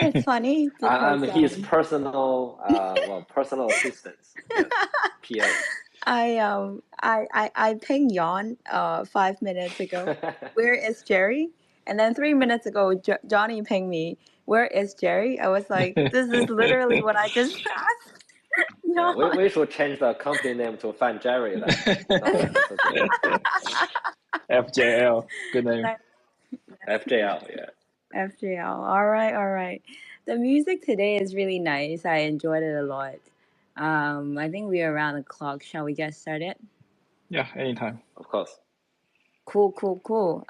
It's funny I'm because his personal assistant. Yes, PA. I pinged Yon 5 minutes ago. Where is Jerry? And then 3 minutes ago, Johnny pinged me. Where is Jerry? I was like, this is literally what I just asked. Yeah, Yon. we should change the company name to Find Jerry then. That's okay. FJL, good name. FJL, yeah. FJL. All right, all right. The music today is really nice. I enjoyed it a lot. I think we are around the clock. Shall we get started? Yeah, anytime. Of course. Cool, cool, cool.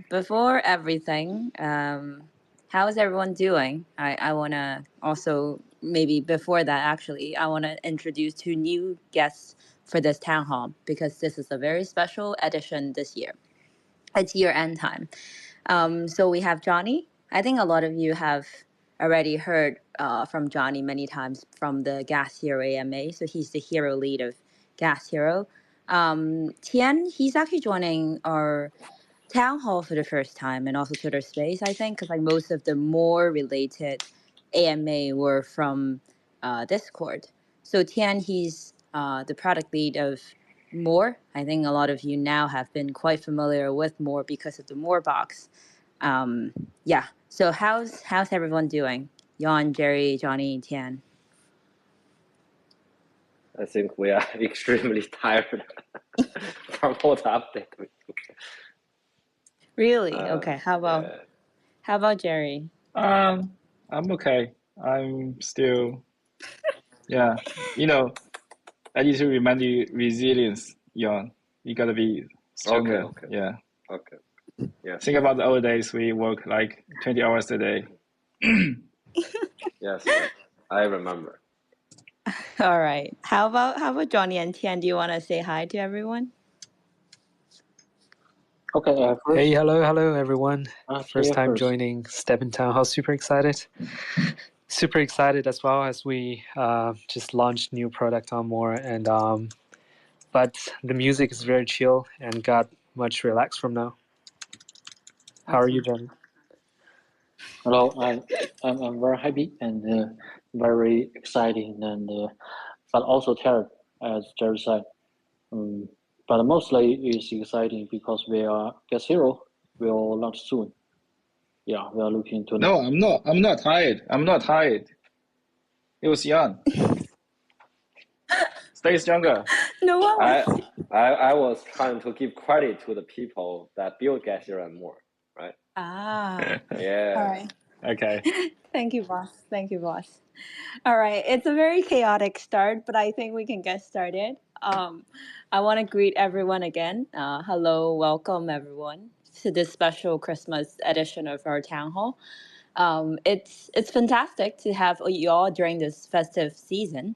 Before everything, how's everyone doing? I want to also, maybe before that, actually, I want to introduce two new guests for this town hall because this is a very special edition this year. It's year end time. So we have Johnny. I think a lot of you have already heard from Johnny many times from the Gas Hero AMA. So he's the hero lead of Gas Hero. Tian, he's actually joining our town hall for the first time and also Twitter Space, I think, because like most of the more related AMA were from Discord. So Tian, he's the product lead of More. I think a lot of you now have been quite familiar with More because of the More box. Um, yeah. So how's everyone doing? Yon, Jerry, Johnny, Tian. I think we are extremely tired from all the update. Really? Okay. How about Jerry? I'm okay. I'm still, yeah. I need to remind you resilience, Yon. You gotta be stronger. Okay. Yeah. Okay. Yeah. Think about the old days. We work like 20 hours a day. Yes, I remember. All right. How about Johnny and Tian? Do you want to say hi to everyone? Okay, first, Hey, hello everyone. First Tia time first. joining Stepn Townhall. Super excited. Super excited as well as we just launched new product on More, and but the music is very chill and got much relaxed from now. How are you, Johnny? Hello, I'm very happy and very exciting and but also tired, as Jerry said. But mostly it's exciting because we are Guess Hero will launch soon. Yeah, we are looking to. No, I'm not. I'm not tired. I'm not tired. It was Yon. Stay stronger. No one I was. I was trying to give credit to the people that build Gasher and More, right? Ah. Yeah. All right. Okay. Thank you, boss. Thank you, boss. All right. It's a very chaotic start, but I think we can get started. I want to greet everyone again. Hello, welcome everyone to this special Christmas edition of our town hall. It's fantastic to have you all during this festive season.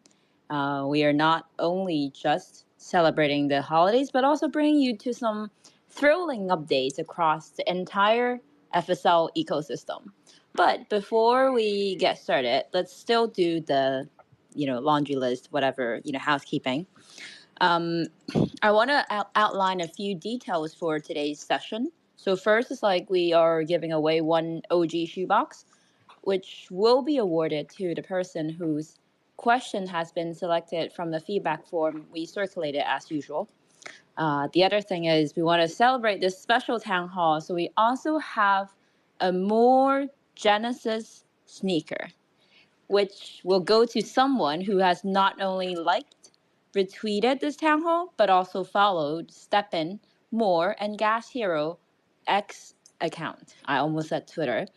We are not only just celebrating the holidays, but also bringing you to some thrilling updates across the entire FSL ecosystem. But before we get started, let's still do the, laundry list, whatever, housekeeping. Um, I want to outline a few details for today's session. So first is like we are giving away one OG shoebox, which will be awarded to the person whose question has been selected from the feedback form we circulated as usual. The other thing is we want to celebrate this special town hall, so we also have a more Genesis sneaker, which will go to someone who has not only liked, retweeted this town hall, but also followed Stepn, More, and Gas Hero X account. I almost said Twitter,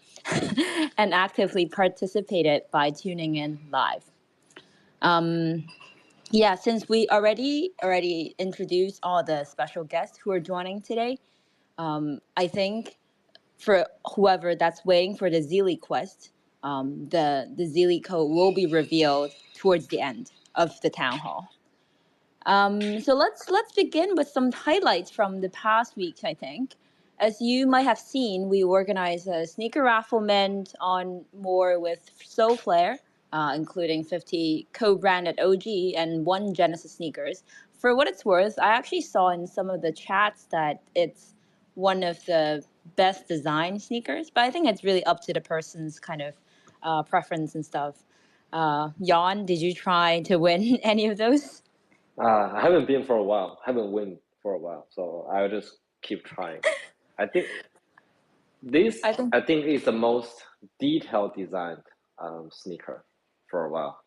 and actively participated by tuning in live. Um, yeah, since we already introduced all the special guests who are joining today, I think for whoever that's waiting for the Zeely quest, the Zeely code will be revealed towards the end of the town hall. So let's begin with some highlights from the past weeks. I think, as you might have seen, we organized a sneaker rafflement on More with SoFlare, including 50 co-branded OG and one Genesis sneakers. For what it's worth, I actually saw in some of the chats that it's one of the best design sneakers, but I think it's really up to the person's kind of preference and stuff. Jan, did you try to win any of those? I haven't been for a while. Haven't win for a while, so I'll just keep trying. I think this. I think I think is the most detailed designed sneaker for a while.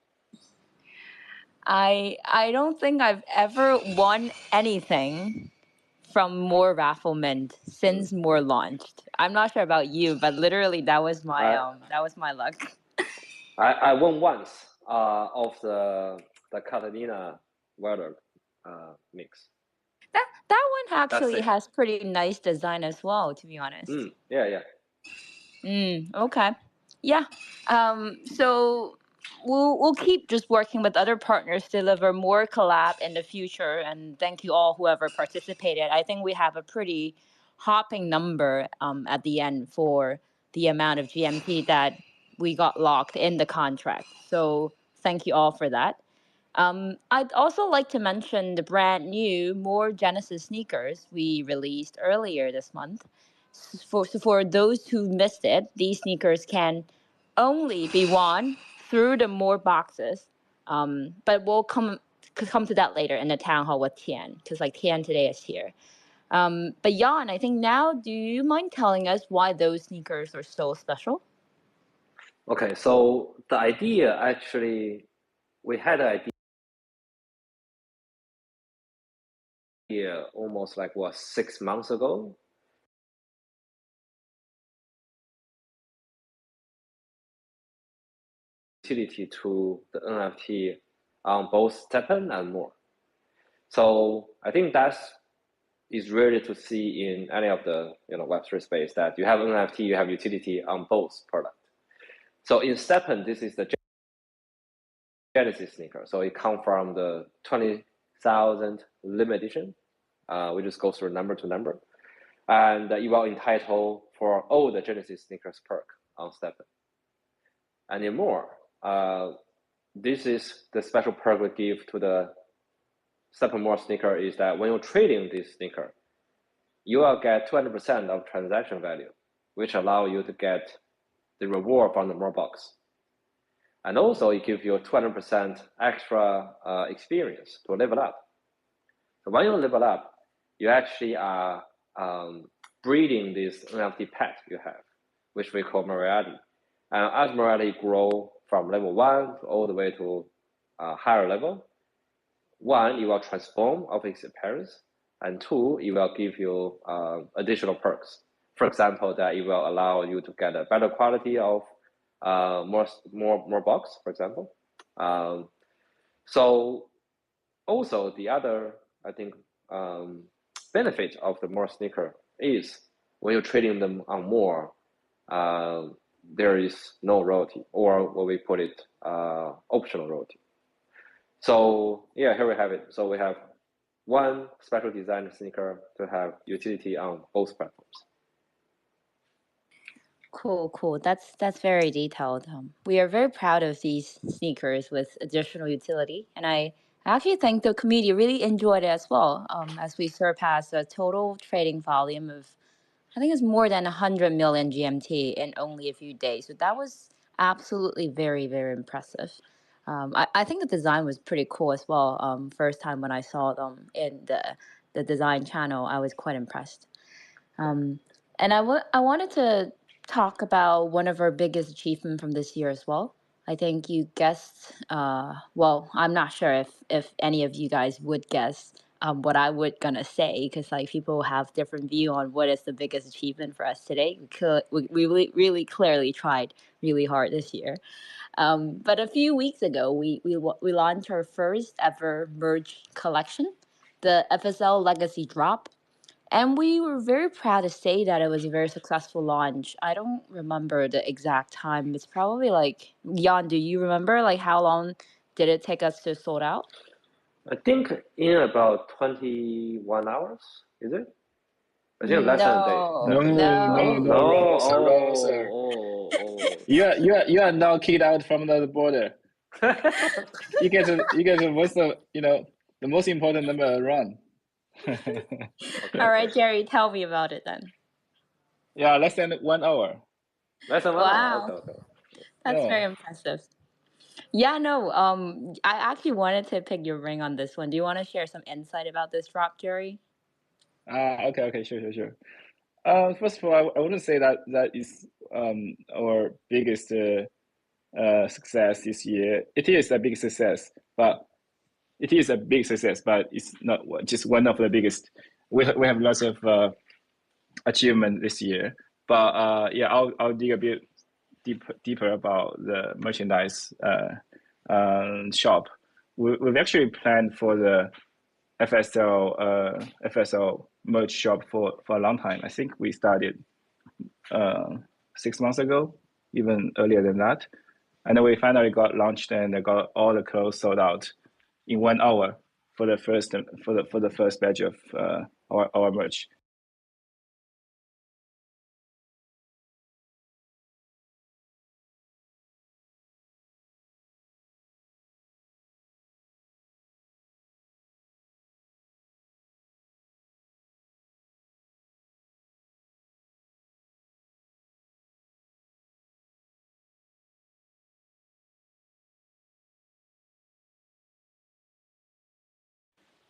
I don't think I've ever won anything from More Rafflement since More launched. I'm not sure about you, but literally that was my luck. I won once of the Catalina weather mix. That one That's actually it. has pretty nice design as well, to be honest. Yeah. Okay. Yeah. So we'll keep just working with other partners to deliver more collab in the future. And thank you all whoever participated. I think we have a pretty hopping number at the end for the amount of GMT that we got locked in the contract. So thank you all for that. I'd also like to mention the brand new More Genesis sneakers we released earlier this month. For those who missed it, these sneakers can only be won through the More boxes. But we'll come to that later in the town hall with Tian, because like Tian today is here. But Jan, I think now, do you mind telling us why those sneakers are so special? Okay, so the idea actually, we had an idea almost like 6 months ago. Utility to the NFT on both Stepn and More. So I think that's is rare to see in any of the Web3 space, that you have NFT, you have utility on both products. So in Stepn, this is the Genesis sneaker. So it comes from the 20,000 limit edition. We just go through number to number, and you will entitle for all the Genesis sneakers perk on Stepn. And in More, this is the special perk we give to the Stepn More sneaker, is that when you're trading this sneaker, you will get 200% of transaction value, which allow you to get the reward from the More box. And also it gives you 200% extra experience to level up. So when you level up, you actually are breeding this NFT pet you have, which we call Moriarty. And as Moriarty grow from level 1 all the way to higher level, 1, it will transform of its appearance, and 2, it will give you additional perks. For example, that it will allow you to get a better quality of more box, for example. So also the other, I think, benefit of the More sneaker is when you're trading them on More, there is no royalty, or what we put it, optional royalty. So yeah, here we have it. So we have one special design sneaker to have utility on both platforms. Cool. That's very detailed. We are very proud of these sneakers with additional utility, and I actually think the community really enjoyed it as well. As we surpassed a total trading volume of, I think it's more than 100 million GMT in only a few days. So that was absolutely very impressive. I think the design was pretty cool as well. First time when I saw them in the design channel, I was quite impressed. And I wanted to talk about one of our biggest achievements from this year as well. I think you guessed, well, I'm not sure if any of you guys would guess what I would gonna say, because like people have different view on what is the biggest achievement for us today. We really clearly tried really hard this year. But a few weeks ago, we launched our first ever merge collection, the FSL Legacy Drop, and we were very proud to say that it was a very successful launch. I don't remember the exact time. It's probably like, Jan, do you remember like how long did it take us to sold out? I think in about 21 hours, is it? I think less than a day. No, Roser. You are now kicked out from the border. you get what's the the most important number around. Okay. All right, Jerry, tell me about it then. Yeah, less than 1 hour. Less than 1 hour. Wow. Okay. That's No. very impressive. Yeah, no. I actually wanted to pick your ring on this one. Do you want to share some insight about this drop, Jerry? Okay, sure. First of all, I wouldn't say that is our biggest success this year. It is a big success, but it's not just one of the biggest. We have lots of achievement this year, but yeah, I'll dig a bit deeper about the merchandise shop. We've actually planned for the FSL merch shop for a long time. I think we started 6 months ago, even earlier than that. And then we finally got launched and got all the clothes sold out in 1 hour for the first batch of our merch.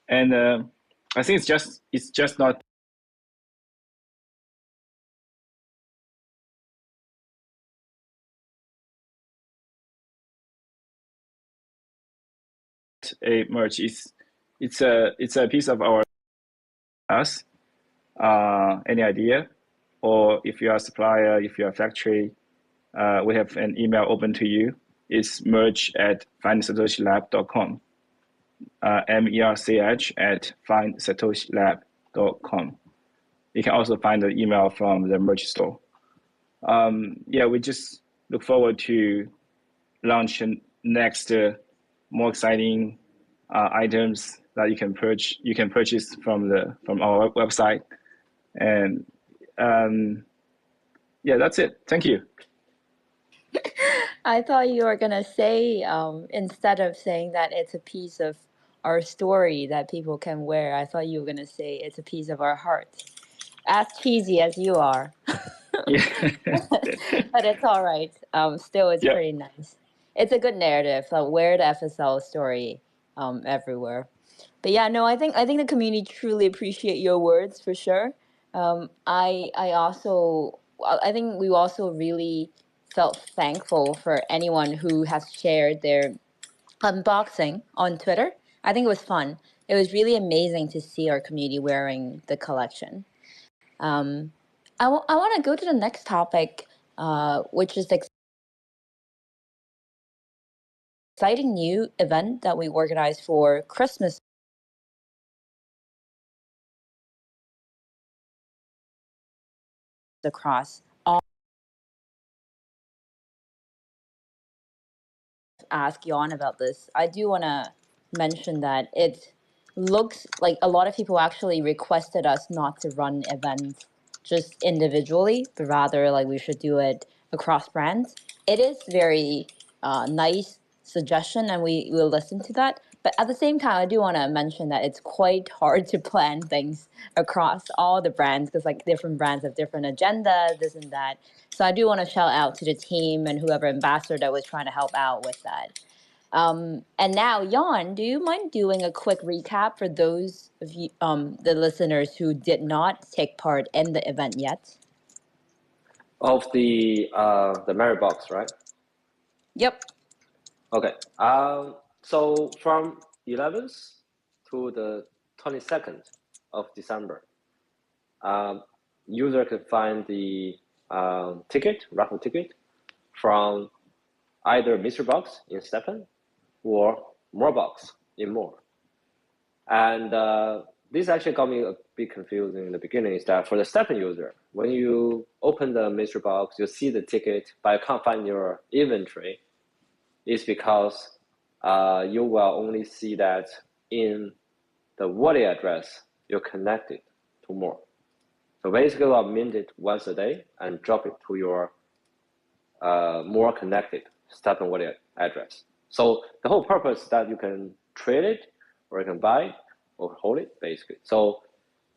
And I think it's just not a merch. It's a piece of our us. Any idea? Or if you are a supplier, if you're a factory, we have an email open to you. It's merch@findsatoshilab.com. merch@findsatoshilab.com. You can also find the email from the merch store. Yeah, we just look forward to launch next more exciting items that you can purchase from our website. And yeah, that's it. Thank you. I thought you were gonna say, instead of saying that it's a piece of our story that people can wear, I thought you were gonna say it's a piece of our heart. As cheesy as you are. Yeah. But it's all right. Still, it's Yeah. pretty nice. It's a good narrative. Wear the FSL story everywhere. But yeah, no, I think the community truly appreciate your words for sure. I think we also really felt thankful for anyone who has shared their unboxing on Twitter. I think it was fun. It was really amazing to see our community wearing the collection. Um, I want to go to the next topic, which is the exciting new event that we organized for Christmas across all. Ask Jan about this. I do want to mention that it looks like a lot of people actually requested us not to run events just individually, but rather like we should do it across brands. It is very nice suggestion, and we will listen to that. But at the same time, I do want to mention that it's quite hard to plan things across all the brands because like different brands have different agendas, this and that. So I do want to shout out to the team and whoever ambassador that was trying to help out with that. And now, Jan, do you mind doing a quick recap for those of you, the listeners who did not take part in the event yet? Of the merit box, right? Yep. Okay. So from 11th to the 22nd of December, user can find the raffle ticket from either Mystery Box in Stepn or More Box in More. And this actually got me a bit confused in the beginning, is that for the Stepn user, when you open the Mystery Box, you see the ticket, but you can't find your inventory. It's because you will only see that in the wallet address you're connected to More. So basically, I'll mint it once a day and drop it to your More connected Stepn wallet address. So the whole purpose is that you can trade it, or you can buy it, or hold it, basically. So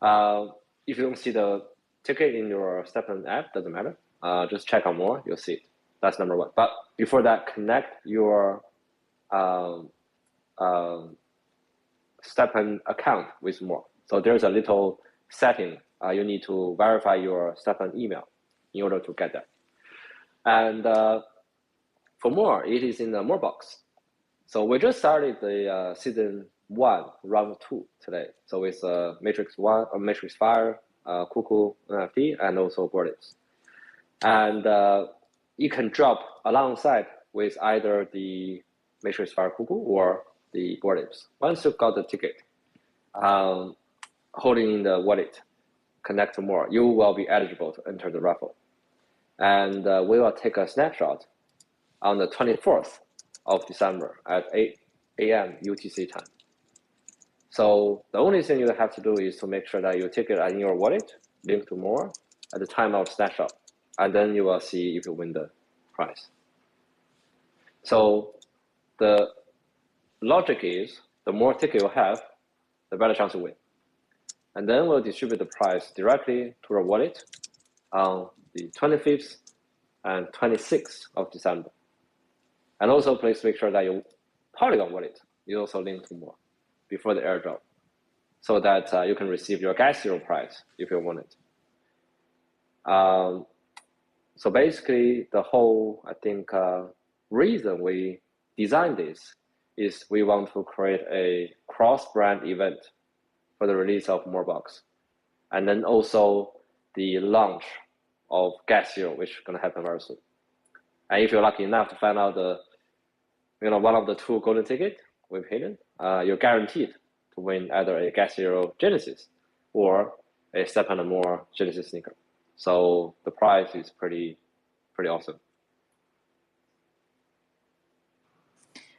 if you don't see the ticket in your Stepn app, doesn't matter. Just check out More, you'll see it. That's number one. But before that, connect your Stepn account with more. So there's a little setting. You need to verify your Stepn email in order to get that. And for more, it is in the more box. So we just started the season 1, round 2 today. So it's Matrix 1, Matrix Fire, Cuckoo NFT, and also Borders. And you can drop alongside with either the Matrix Fire Cuckoo or the Borders. Once you've got the ticket, holding in the wallet, connect to more, you will be eligible to enter the raffle. And we will take a snapshot on the 24th of December at 8 a.m. UTC time. So the only thing you have to do is to make sure that your ticket are in your wallet, link to more at the time of snapshot, and then you will see if you win the prize. So the logic is the more ticket you have, the better chance to win. And then we'll distribute the prize directly to your wallet on the 25th and 26th of December. And also please make sure that your Polygon wallet is also linked to more before the airdrop, so that you can receive your gas zero prize if you want it. So basically the whole, I think, reason we designed this is we want to create a cross-brand event for the release of Moorbox, and then also the launch of Gas Zero, which is going to happen very soon. And if you're lucky enough to find out the, one of the 2 golden tickets we've hidden, you're guaranteed to win either a Gas Zero Genesis or a Stepn and More Genesis sneaker. So the prize is pretty awesome.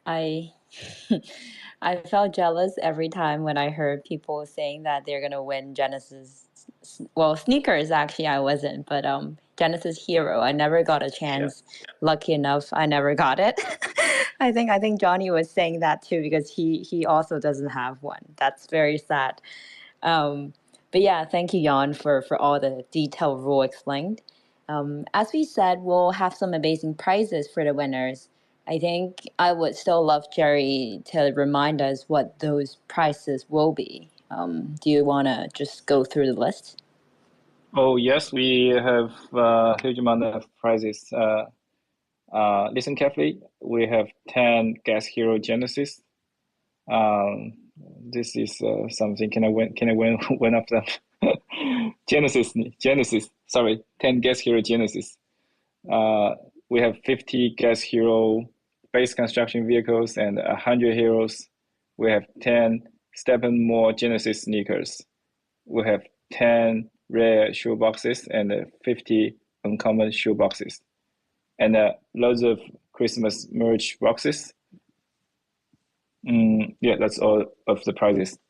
I I felt jealous every time when I heard people saying that they're gonna win Genesis. Well, sneakers actually I wasn't, but Genesis Hero. I never got a chance. Yeah. Lucky enough, I never got it. I think Johnny was saying that too because he also doesn't have one. That's very sad. But yeah, thank you, Jan, for all the detailed rule explained. As we said, we'll have some amazing prizes for the winners. I think I would still love Jerry to remind us what those prizes will be. Do you want to just go through the list? Oh, yes, we have a huge amount of prizes. Listen carefully. We have 10 Gas Hero Genesis. This is something. Can I win one of them? Genesis. Sorry, 10 Gas Hero Genesis. We have 50 Gas Hero base construction vehicles and 100 heroes. We have 10 Stepn More Genesis sneakers. We have 10 rare shoe boxes and 50 uncommon shoe boxes. And loads of Christmas merch boxes. Yeah, that's all of the prizes.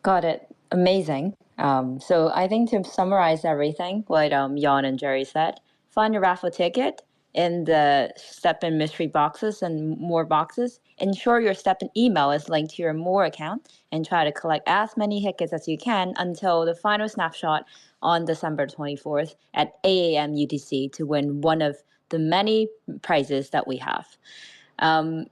Got it. Amazing. So I think to summarize everything, what Jan and Jerry said, find a raffle ticket in the Stepn mystery boxes and more boxes. Ensure your Stepn email is linked to your more account and try to collect as many tickets as you can until the final snapshot on December 24th at 8 a.m. UTC to win one of the many prizes that we have.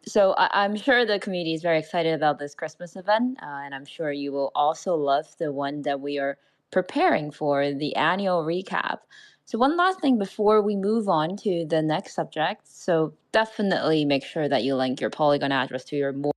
So I'm sure the community is very excited about this Christmas event, and I'm sure you will also love the one that we are preparing for, the annual recap. So one last thing before we move on to the next subject. So definitely make sure that you link your Polygon address to your more.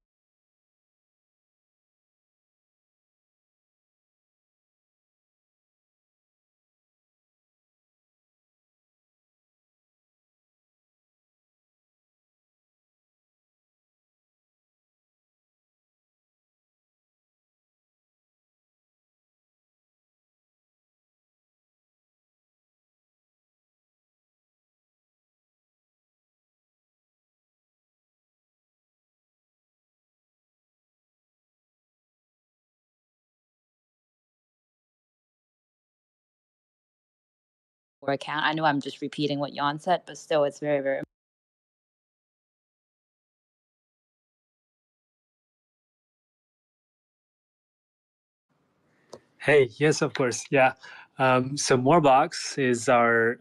Account. I know I'm just repeating what Jan said, but still it's very, very. Hey, yes, of course. Yeah. So Moorbox is our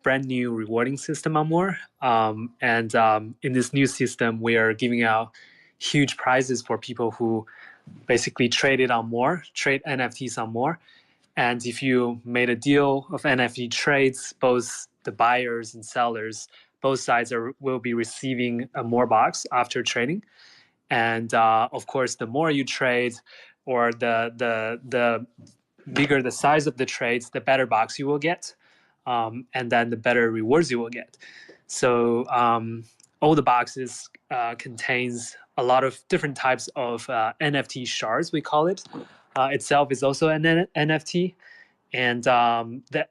brand new rewarding system on More. And in this new system, we are giving out huge prizes for people who basically trade NFTs on More. And if you made a deal of NFT trades, both the buyers and sellers, both sides will be receiving a More box after trading. And of course, the more you trade, or the bigger the size of the trades, the better box you will get, and then the better rewards you will get. So all the boxes contains a lot of different types of NFT shards, we call it. Itself is also an NFT, and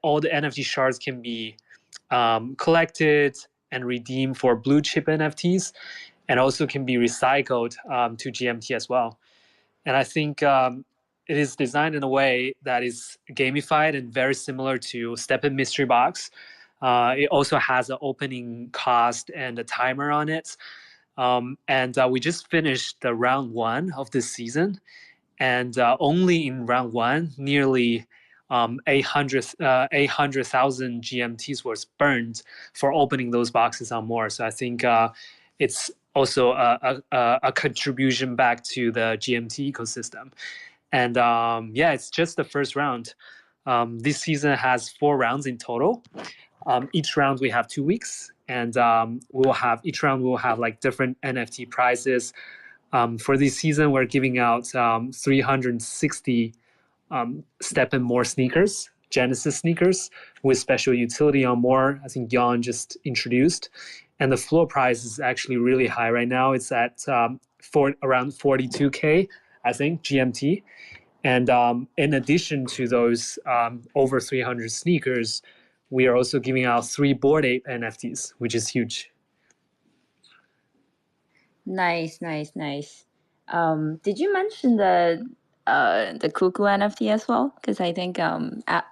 all the NFT shards can be collected and redeemed for blue chip NFTs, and also can be recycled to GMT as well. And I think it is designed in a way that is gamified and very similar to Stepn Mystery Box. It also has an opening cost and a timer on it. And we just finished the round 1 of this season. And only in round 1, nearly 800,000 GMTs was burned for opening those boxes on More. So I think it's also a contribution back to the GMT ecosystem. And it's just the first round. This season has 4 rounds in total. Each round we have 2 weeks, and each round will have like different NFT prizes. For this season, we're giving out 360 Stepn More sneakers, Genesis sneakers, with special utility on More. I think Jan just introduced. And the floor price is actually really high right now. It's at around 42K, I think, GMT. And in addition to those over 300 sneakers, we are also giving out 3 Bored Ape NFTs, which is huge. Nice. Did you mention the Cuckoo NFT as well? Because I think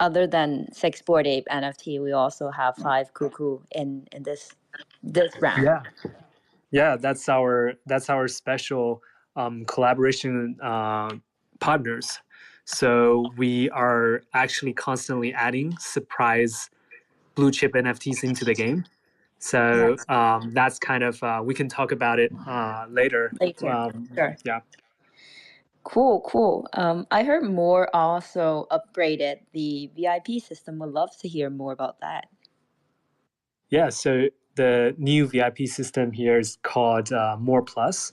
other than 6 Bored Ape NFT, we also have 5 Cuckoo in this round. Yeah, that's our special collaboration partners. So we are actually constantly adding surprise blue chip NFTs into the game. So that's kind of we can talk about it later. Sure. Yeah. Cool. I heard More also upgraded the VIP system. Would love to hear more about that. Yeah, so the new VIP system here is called More Plus.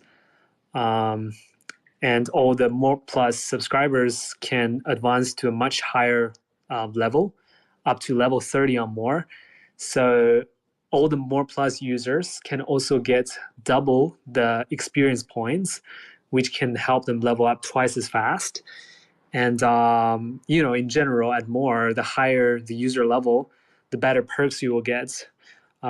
And all the More Plus subscribers can advance to a much higher level, up to level 30 or more. So all the More Plus users can also get double the experience points, which can help them level up twice as fast. And in general, at More, the higher the user level, the better perks you will get.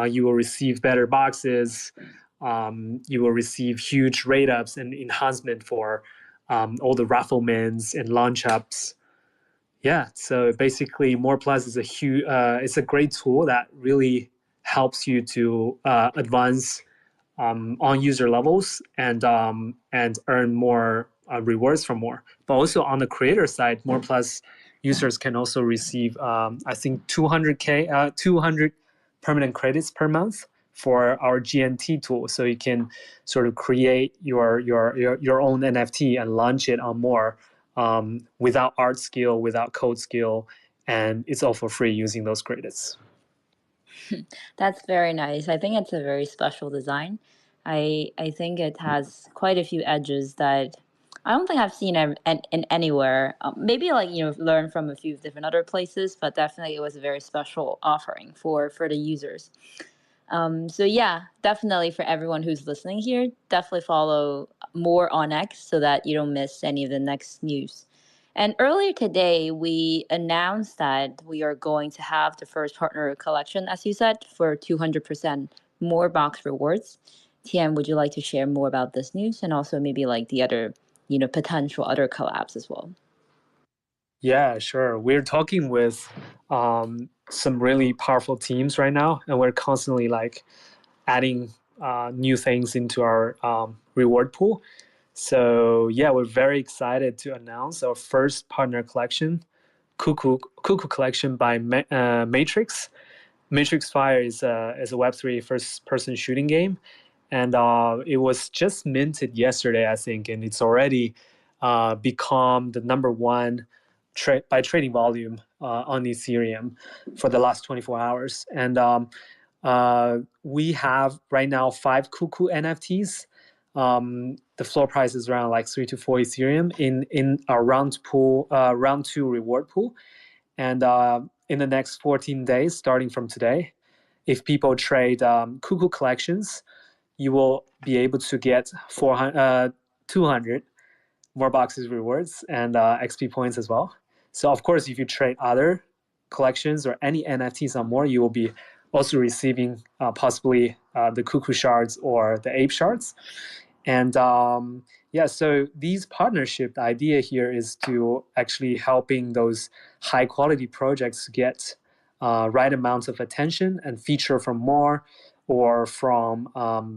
You will receive better boxes. You will receive huge rate ups and enhancement for all the rafflements and launch ups. Yeah, so basically, More Plus is it's a great tool that really helps you to advance on user levels and earn more rewards from More. But also on the creator side, More Plus users can also receive I think 200 permanent credits per month for our GNT tool. So you can sort of create your own NFT and launch it on More without art skill, without code skill, and it's all for free using those credits. That's very nice. I think it's a very special design. I think it has quite a few edges that I don't think I've seen in anywhere. Maybe learn from a few different other places, but definitely it was a very special offering for the users. So yeah, definitely for everyone who's listening here, definitely follow More on X so that you don't miss any of the next news. And earlier today, we announced that we are going to have the first partner collection, as you said, for 200% more box rewards. Tian, would you like to share more about this news and also maybe like the other, potential other collabs as well? Yeah, sure. We're talking with some really powerful teams right now, and we're constantly adding new things into our reward pool. So yeah, we're very excited to announce our first partner collection, Cuckoo Collection by Matrix. Matrix Fire is a Web3 first-person shooting game, and it was just minted yesterday, I think, and it's already become the number one by trading volume on Ethereum for the last 24 hours. And we have right now 5 Cuckoo NFTs. The floor price is around like 3 to 4 Ethereum in our round two reward pool. And in the next 14 days, starting from today, if people trade Cuckoo collections, you will be able to get 200 more boxes rewards and XP points as well. So of course, if you trade other collections or any NFTs on more, you will be also receiving possibly the Cuckoo shards or the Ape shards. And so these partnership, the idea here is to actually helping those high quality projects get right amounts of attention and feature from more or from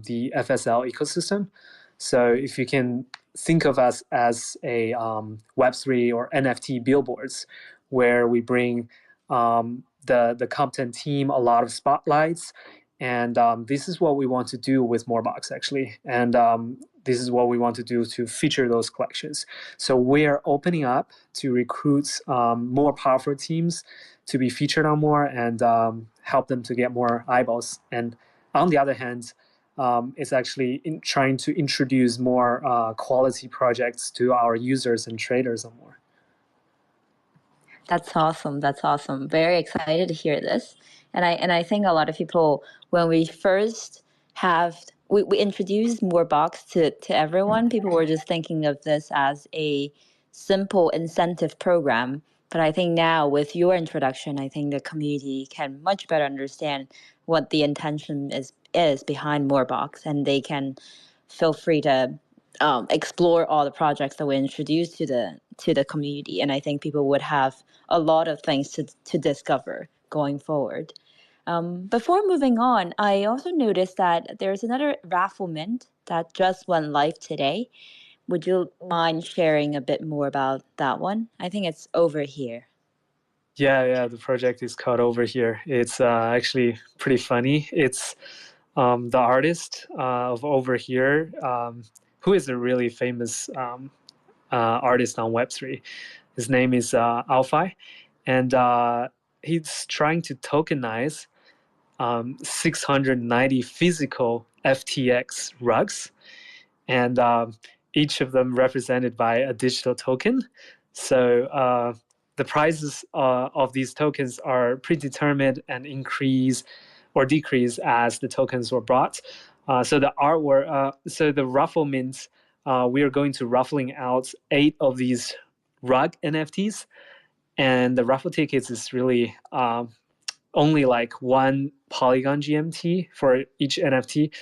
the FSL ecosystem. So if you can think of us as a Web3 or NFT billboards, where we bring the competent team a lot of spotlights. And this is what we want to do with Moorbox, actually. And this is what we want to do to feature those collections. So we are opening up to recruit more powerful teams to be featured on more and help them to get more eyeballs. And on the other hand, it's actually trying to introduce more quality projects to our users and traders on more. That's awesome. That's awesome. Very excited to hear this. And I think a lot of people, when we first we introduced Moorbox to everyone, people were just thinking of this as a simple incentive program. But I think now with your introduction, I think the community can much better understand what the intention is behind Moorbox, and they can feel free to explore all the projects that we introduced to the community. And I think people would have a lot of things to discover going forward. Before moving on, I also noticed that there's another raffle mint that just went live today. Would you mind sharing a bit more about that one? I think it's Over Here. Yeah, the project is called Over Here. It's actually pretty funny. It's the artist of Over Here, who is a really famous artist on Web3. His name is Alphi, and he's trying to tokenize 690 physical FTX rugs, and each of them represented by a digital token. So the prices of these tokens are predetermined and increase or decrease as the tokens were bought. So the artwork, so the raffle mint, we are going to raffling out 8 of these rug NFTs, and the raffle tickets is really only like 1 Polygon GMT for each NFT,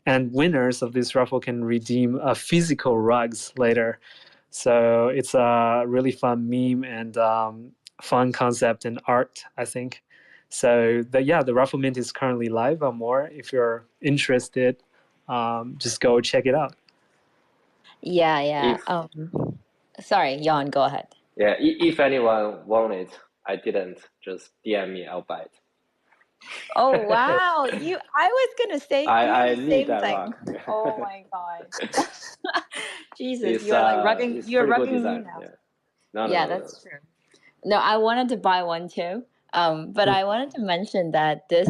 and winners of this raffle can redeem physical rugs later. So it's a really fun meme and fun concept and art, I think. So the raffle mint is currently live on more. If you're interested, just go check it out. Yeah. Sorry, Jan, go ahead. Yeah, if anyone want it, I didn't. Just DM me, I'll buy it. Oh wow! I was gonna say I the need same that thing. rug. Oh my god! Jesus, It's, you're like rugging. it's You're pretty good rugging me design. now. Yeah. Yeah, that's true. No, I wanted to buy one too. But I wanted to mention that this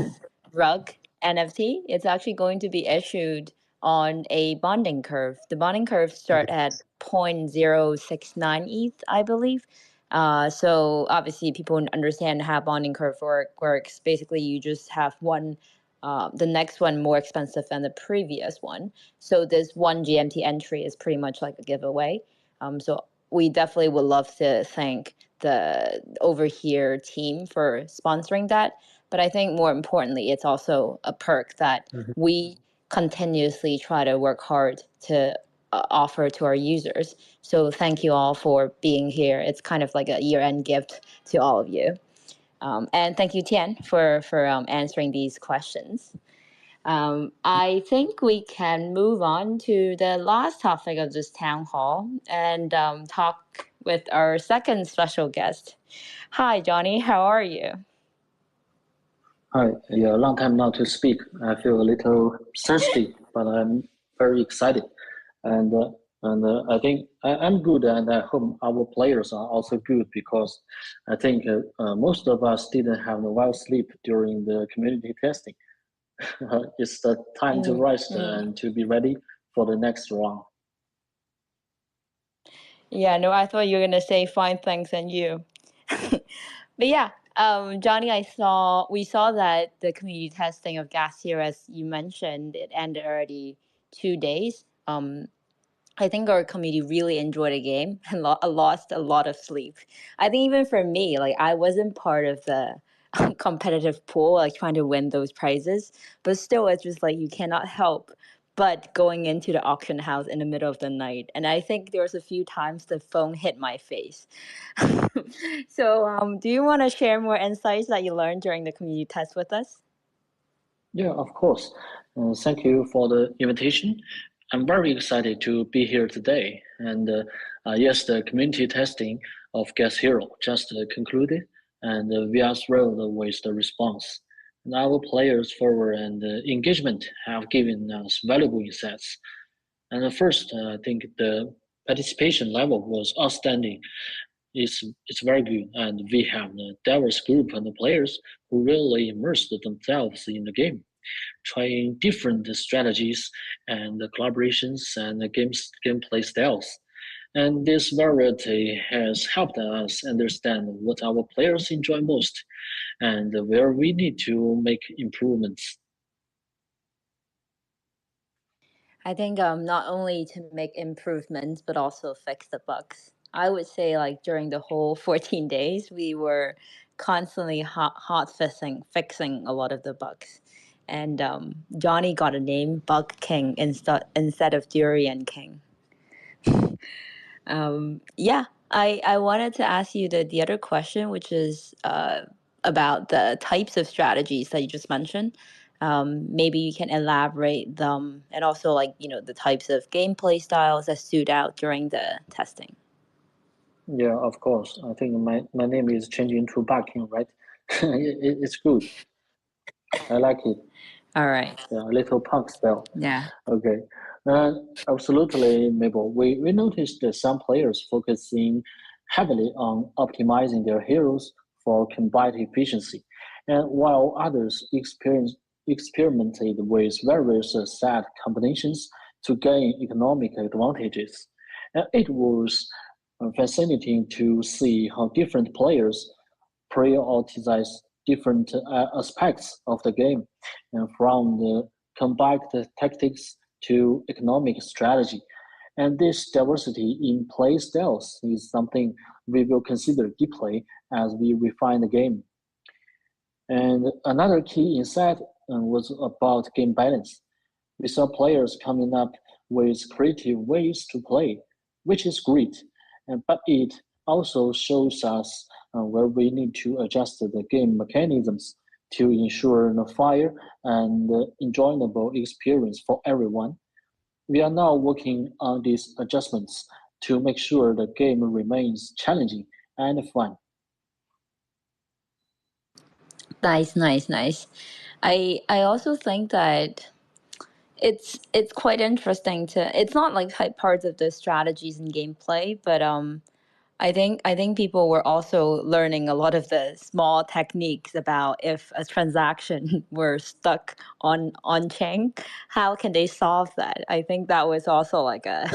rug NFT, it's actually going to be issued on a bonding curve. The bonding curve start at 0.069 ETH, I believe. So obviously people understand how bonding curve works. Basically, you just have one, the next one more expensive than the previous one. So this one GMT entry is pretty much like a giveaway. So we definitely would love to thank the Over Here team for sponsoring that. But I think more importantly, it's also a perk that we continuously try to work hard to offer to our users. So thank you all for being here. It's kind of like a year-end gift to all of you. And thank you, Tian, for answering these questions. I think we can move on to the last topic of this town hall and talk with our second special guest. Hi, Johnny. How are you? Hi, yeah, long time not to speak. I feel a little thirsty, but I'm very excited, and I think I'm good, and I hope our players are also good because I think most of us didn't have a well sleep during the community testing. It's the time to Mm, rest mm. and to be ready for the next round. Yeah, no, I thought you were gonna say fine, thanks, and you. But yeah, Johnny, we saw that the community testing of Gas here, as you mentioned, it ended already 2 days. I think our community really enjoyed the game and lost a lot of sleep. I think even for me, like I wasn't part of the competitive pool, like trying to win those prizes, but still, it's just like you cannot help but going into the auction house in the middle of the night. And I think there was a few times the phone hit my face. So, do you want to share more insights that you learned during the community test with us? Yeah, of course. Thank you for the invitation. I'm very excited to be here today. And yes, the community testing of Gas Hero just concluded, and we are thrilled with the response. And our players' forward and engagement have given us valuable insights. And first, I think the participation level was outstanding. It's very good, and we have a diverse group of the players who really immersed themselves in the game, trying different strategies and collaborations and gameplay styles. And this variety has helped us understand what our players enjoy most and where we need to make improvements. I think not only to make improvements but also fix the bugs. I would say like during the whole 14 days we were constantly hot fixing a lot of the bugs. And Johnny got a name Bug King instead of Durian King. Yeah, I wanted to ask you the other question, which is about the types of strategies that you just mentioned. Maybe you can elaborate them, and also like the types of gameplay styles that stood out during the testing. Yeah, of course. I think my name is changing to Barking, right? It's good. I like it. All right. Yeah, a little punk style. Yeah. Okay. Uh, Absolutely, Mabel. We noticed that some players focusing heavily on optimizing their heroes for combat efficiency, and while others experimented with various set combinations to gain economic advantages. And it was fascinating to see how different players prioritize different aspects of the game, and from the combat tactics to economic strategy. And this diversity in play styles is something we will consider deeply as we refine the game. And another key insight was about game balance. We saw players coming up with creative ways to play, which is great, but it also shows us where we need to adjust the game mechanisms to ensure a fair and enjoyable experience for everyone. We are now working on these adjustments to make sure the game remains challenging and fun. Nice, nice, nice. I also think that it's quite interesting to. It's not like parts of the strategies and gameplay, but I think people were also learning a lot of the small techniques about if a transaction were stuck on chain, how can they solve that? I think that was also like a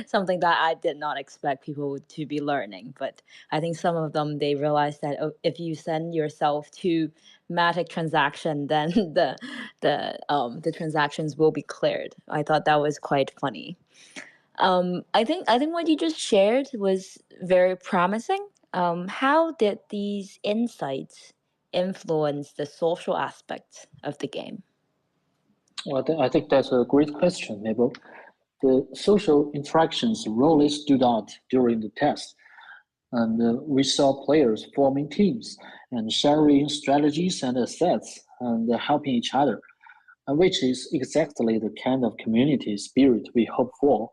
something that I did not expect people to be learning. But I think some of them they realized that if you send yourself to Matic transaction, then the transactions will be cleared. I thought that was quite funny. I think what you just shared was very promising. How did these insights influence the social aspect of the game? Well, I think that's a great question, Mabel. The social interactions really stood out during the test, and we saw players forming teams and sharing strategies and assets and helping each other, which is exactly the kind of community spirit we hope for,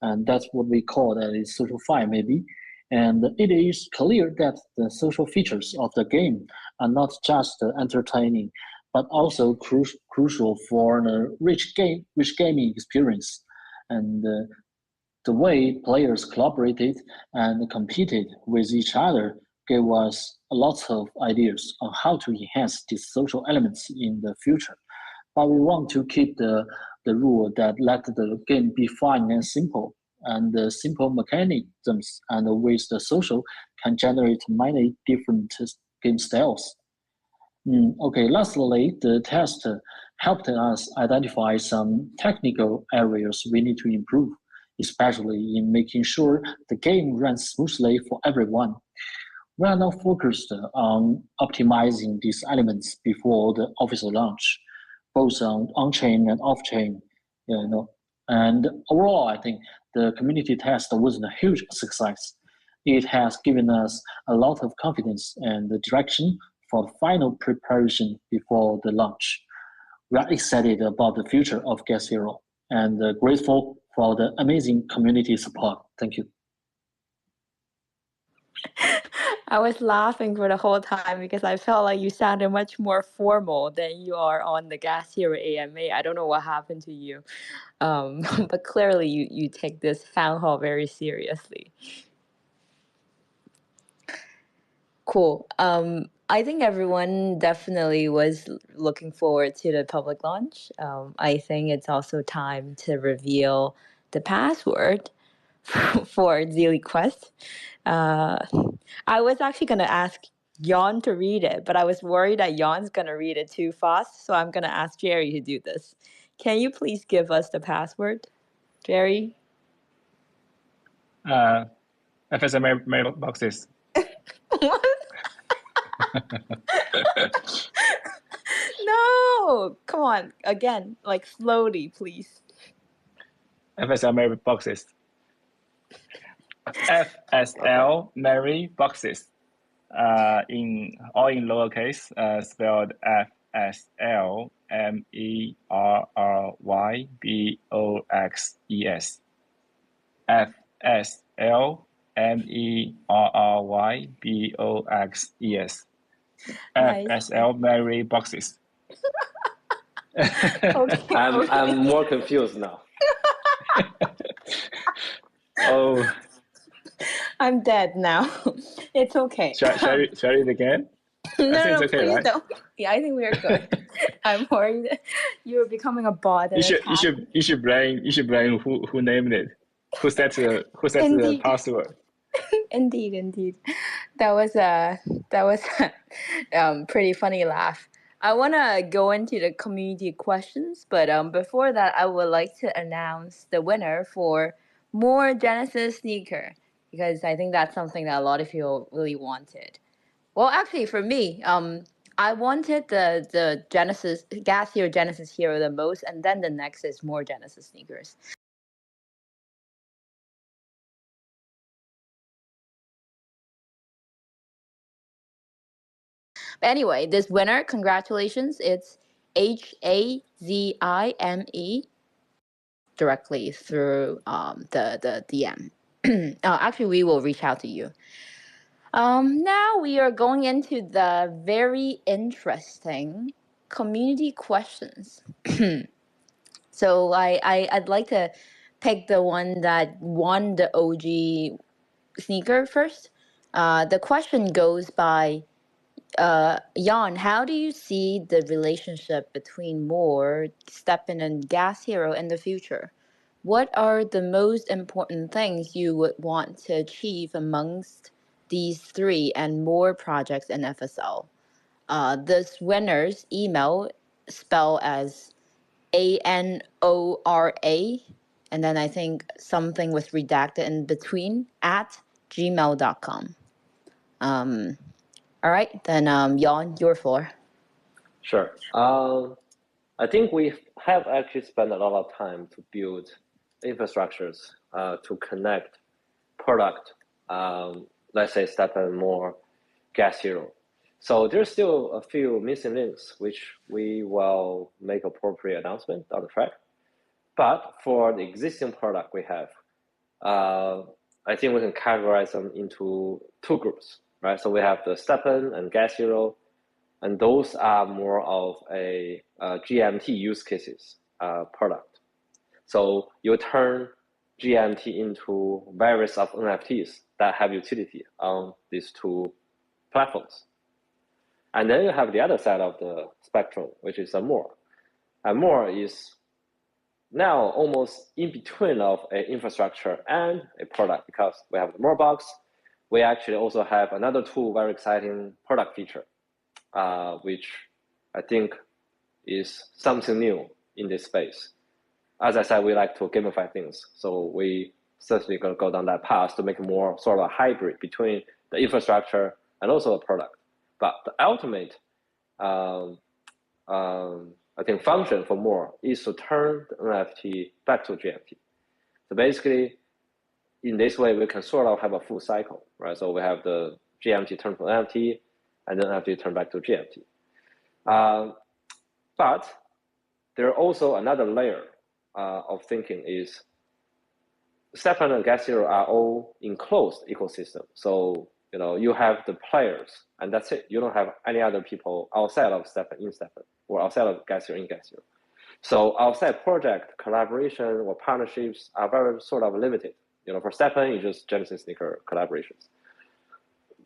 and that's what we call that is social fire maybe. And it is clear that the social features of the game are not just entertaining, but also crucial for a rich gaming experience. And the way players collaborated and competed with each other gave us a lot of ideas on how to enhance these social elements in the future. But we want to keep the rule that let the game be fun and simple, and the simple mechanisms and with the social can generate many different game styles. Okay, lastly, the test helped us identify some technical areas we need to improve, especially in making sure the game runs smoothly for everyone. We are now focused on optimizing these elements before the official launch, both on-chain and off-chain. You know, and overall, I think the community test was a huge success. It has given us a lot of confidence and the direction for the final preparation before the launch. We are excited about the future of Gas Hero and grateful for the amazing community support. Thank you. I was laughing for the whole time because I felt like you sounded much more formal than you are on the Gas Hero AMA. I don't know what happened to you, but clearly you take this town hall very seriously. Cool. I think everyone definitely was looking forward to the public launch. I think it's also time to reveal the password for Daily Quest. Uh, I was actually going to ask Jan to read it, but I was worried that Jan's going to read it too fast, so I'm going to ask Jerry to do this. Can you please give us the password, Jerry? FSM mailboxes. No! Come on, again, like slowly, please. FSL Mary boxes. FSL Mary boxes. In lowercase, spelled FSLMERRYBOXES. FSLMERRYBOXES. Nice. FSL Mary boxes. Okay, I'm more confused now. Oh, I'm dead now. It's okay. shall I read it again? No, I think it's okay, please right? don't. Yeah, I think we are good. I'm worried you're becoming a bot. You should blame who named it, who set the password. Indeed. That was a pretty funny laugh. I want to go into the community questions, but before that, I would like to announce the winner for more Genesis sneaker, because I think that's something that a lot of people really wanted. Well, actually, for me, I wanted the Genesis Gas Hero Genesis Hero the most, and then the next is more Genesis sneakers. But anyway, this winner, congratulations! It's HAZIME directly through the DM. Actually, we will reach out to you. Now we are going into the very interesting community questions. So I'd like to pick the one that won the OG sneaker first. The question goes by Jan. How do you see the relationship between More, Stepn, and Gas Hero in the future? What are the most important things you would want to achieve amongst these three and more projects in FSL? This winner's email spelled as ANORA, and then I think something was redacted in between at gmail.com. All right, then Jan, your floor. Sure. I think we have actually spent a lot of time to build infrastructures to connect product, let's say Stepn, More, Gas Hero. So there's still a few missing links, which we will make appropriate announcement on the track. But for the existing product we have, I think we can categorize them into two groups, right? So we have the Stepn and Gas Hero, and those are more of a GMT use cases product. So you turn GMT into various of NFTs that have utility on these two platforms. And then you have the other side of the spectrum, which is a more. And more is now almost in between of an infrastructure and a product, because we have the more box. We actually also have another two very exciting product feature, which I think is something new in this space. As I said, we like to gamify things. So we certainly going to go down that path to make more sort of a hybrid between the infrastructure and also the product. But the ultimate, I think, function for more is to turn the NFT back to GMT. So basically, in this way, we can sort of have a full cycle, right? So we have the GMT turn to NFT, and then NFT turn back to GMT. But there are also another layer of thinking is Stepn and Gas Hero are all enclosed ecosystem. So you have the players, and that's it. You don't have any other people outside of Stepn in Stepn, or outside of Gas Hero in Gas Hero. So outside project collaboration or partnerships are very sort of limited. For Stepn, it's just Genesis Sneaker collaborations.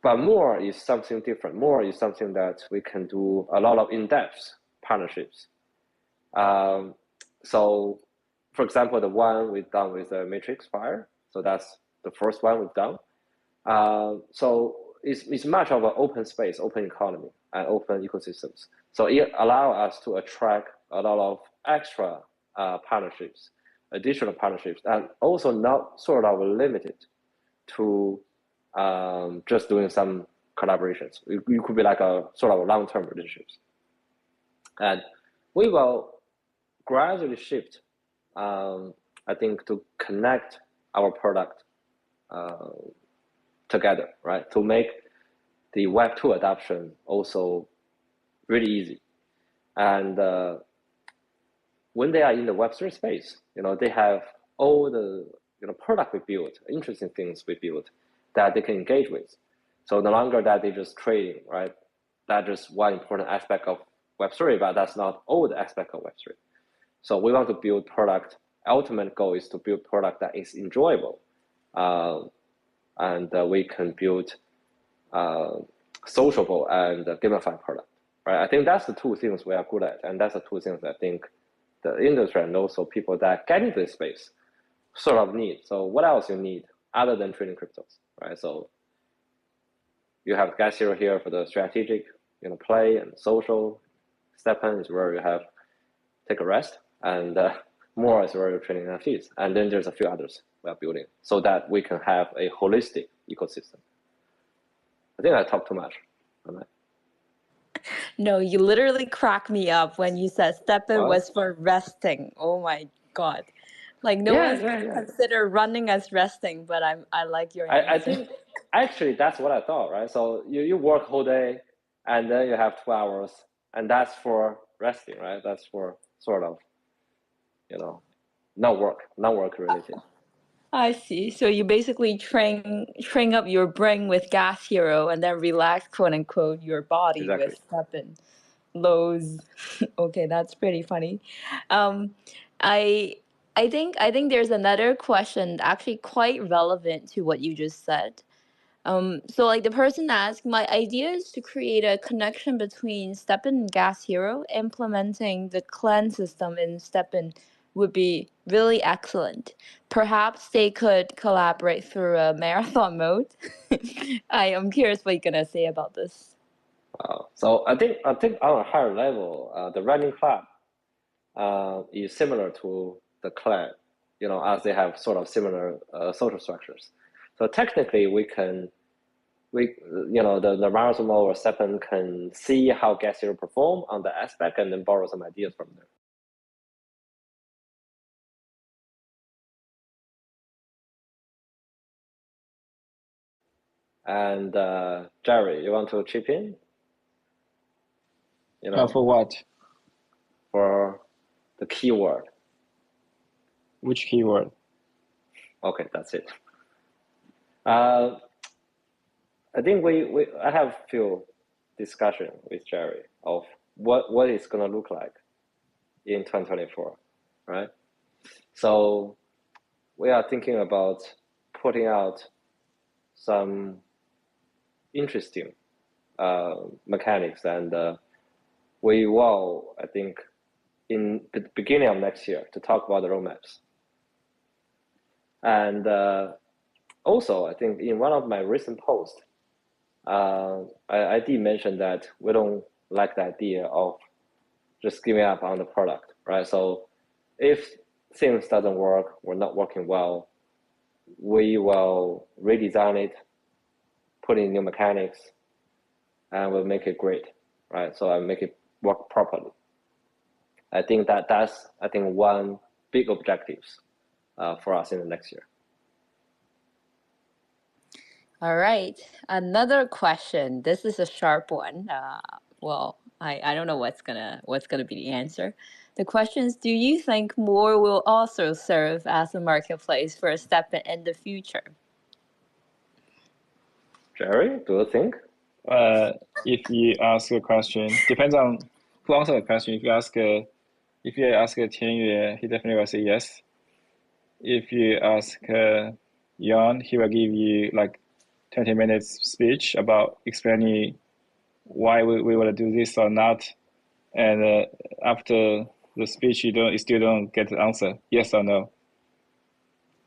But more is something different. More is something that we can do a lot of in-depth partnerships. So, for example, the one we've done with the Matrix Fire. So that's the first one we've done. So it's much of an open space, open economy, and open ecosystems. So it allows us to attract a lot of extra partnerships, additional partnerships, and also not sort of limited to just doing some collaborations. You could be like a sort of long-term relationships. And we will gradually shift, I think, to connect our product together, right? To make the Web2 adoption also really easy. And when they are in the Web3 space, they have all the product we built, interesting things we built that they can engage with. So no longer that they just trading, right? That's just one important aspect of Web3, but that's not all the aspect of Web3. So we want to build product. Ultimate goal is to build product that is enjoyable, and we can build sociable and gamified product, right? I think that's the two things we are good at, and that's the two things I think the industry and also people that get into this space sort of need. So what else you need other than trading cryptos, right? So you have Gas Hero here for the strategic, play and social. Stepn is where you have take a rest, and more is where you're trading NFTs. And then there's a few others we are building so that we can have a holistic ecosystem. I think I talked too much. No, you literally cracked me up when you said Stepn was for resting. Oh my God. Like no one's gonna consider running as resting, but I like your answer. I think actually that's what I thought, right? So you work whole day and then you have 2 hours, and that's for resting, right? That's for sort of, not work related. I see. So you basically train up your brain with Gas Hero and then relax, quote unquote, your body with Stepn. Lows. Okay, that's pretty funny. I I think there's another question actually quite relevant to what you just said. So like the person asked, my idea is to create a connection between Stepn and Gas Hero. Implementing the clan system in Stepn would be really excellent. Perhaps they could collaborate through a marathon mode. I am curious what you're gonna say about this. So I think on a higher level, the running club is similar to the clan, as they have sort of similar social structures. So technically, the marathon or Stepn can see how Gas Hero perform on the aspect and then borrow some ideas from there. And Jerry, you want to chip in? For what? For the keyword. Which keyword? Okay, that's it. I think I have few discussion with Jerry of what it's gonna look like in 2024, right? So we are thinking about putting out some interesting mechanics, and we will, I think, in the beginning of next year to talk about the roadmaps. And also, I think in one of my recent posts, I did mention that we don't like the idea of just giving up on the product, right? So if things doesn't work, we're not working well, we will redesign it, put in new mechanics, and we'll make it great, right? So I make it work properly. I think that's one big objectives for us in the next year. All right, another question. This is a sharp one. Well, I don't know what's gonna be the answer. The question is, do you think more will also serve as a marketplace for Stepn in the future? Jerry, do you think? If you ask a question, depends on who answer the question. If you ask Tianyue, he definitely will say yes. If you ask Jan, he will give you like 20 minutes speech about explaining why we want to do this or not. And after the speech, you still don't get the answer, yes or no.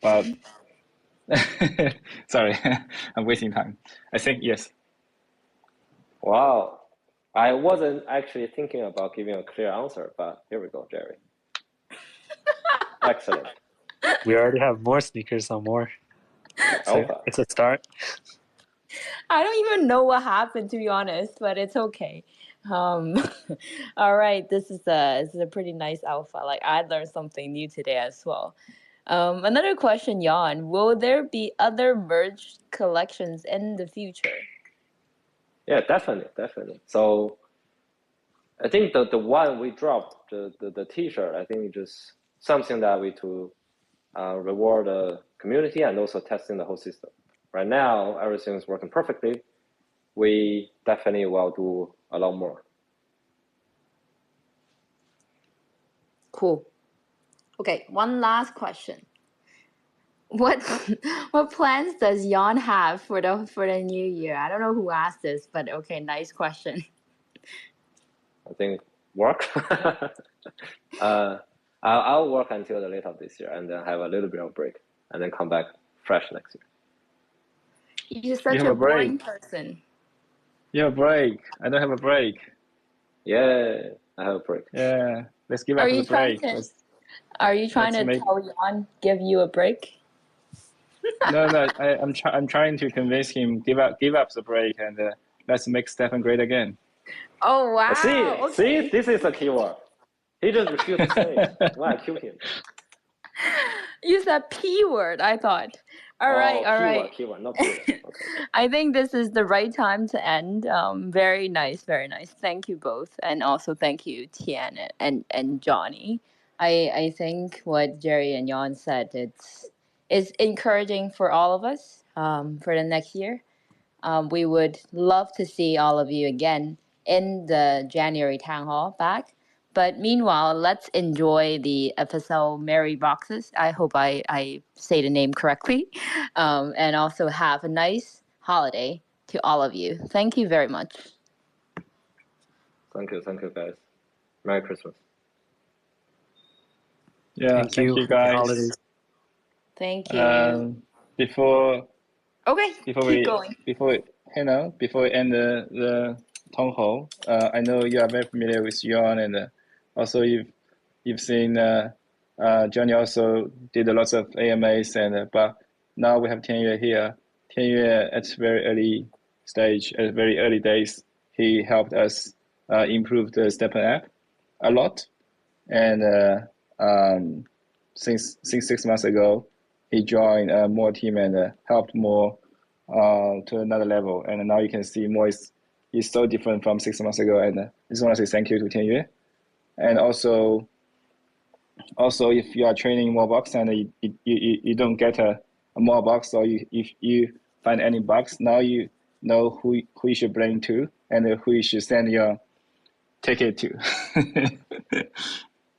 But sorry, I'm wasting time. I think yes. Wow, I wasn't actually thinking about giving a clear answer, but here we go, Jerry. Excellent. We already have more sneakers on more. So Alpha. it's a start. I don't even know what happened, to be honest, but it's okay. All right, this is a pretty nice alpha. Like, I learned something new today as well. Another question, Jan. Will there be other merge collections in the future? Yeah, definitely. So I think the one we dropped, the T-shirt, I think just something that we to reward the community and also testing the whole system. Right now, everything is working perfectly. We definitely will do a lot more. Cool. Okay, one last question. What what plans does Jan have for the new year? I don't know who asked this, but okay, nice question. I think work. I'll work until the late of this year and then have a little bit of break and then come back fresh next year. You're such a boring person. You have a break. I don't have a break. Yeah, I have a break. Yeah, let's give up the break. Are you trying to tell Jan give you a break? No, I'm trying to convince him give up the break and let's make Stepn great again. Oh wow! See, this is a keyword. He just refused to say it. Why I kill him? You said P word, I thought. All right. Keyword, not keyword. Okay. I think this is the right time to end. Very nice. Thank you both, and also thank you, Tian and Johnny. I think what Jerry and Jan said, it's encouraging for all of us for the next year. We would love to see all of you again in the January Town Hall back. But meanwhile, let's enjoy the episode Merry Boxes. I hope I say the name correctly. And also have a nice holiday to all of you. Thank you very much. Thank you, guys. Merry Christmas. Yeah, thank you guys. Thank you. Before we end the Town Hall, I know you are very familiar with Yuan, and also you've seen Johnny also did a lot of AMAs, and but now we have Tianyue here. Tianyue at very early stage, at very early days, he helped us improve the Stepn app a lot, and since 6 months ago, he joined more team and helped more to another level. And now you can see more is so different from 6 months ago. And I just want to say thank you to Tianyue. And also if you are training more box and you don't get a more box, or if you find any bugs. Now you know who you should blame to and who you should send your ticket to.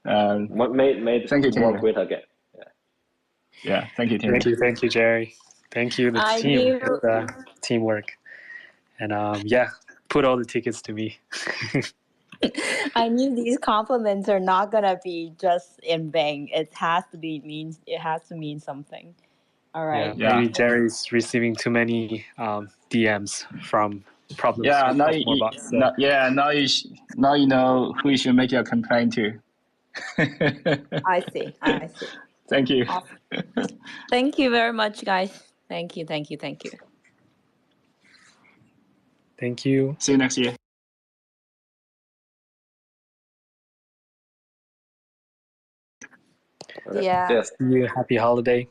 Made thank you, more Taylor. great again. Yeah, thank you, Taylor. Thank you, Jerry. Thank you, the I team, knew the teamwork, and yeah, put all the tickets to me. I knew these compliments are not gonna be just in vain. It has to mean something. All right. Yeah, maybe Jerry's receiving too many DMs from problems Yeah, with now Mobots. So. now you know who you should make your complaint to. I see. Thank you. Awesome. Thank you very much, guys. Thank you. Thank you. See you next year. Yeah. Yes. See you. Happy holiday.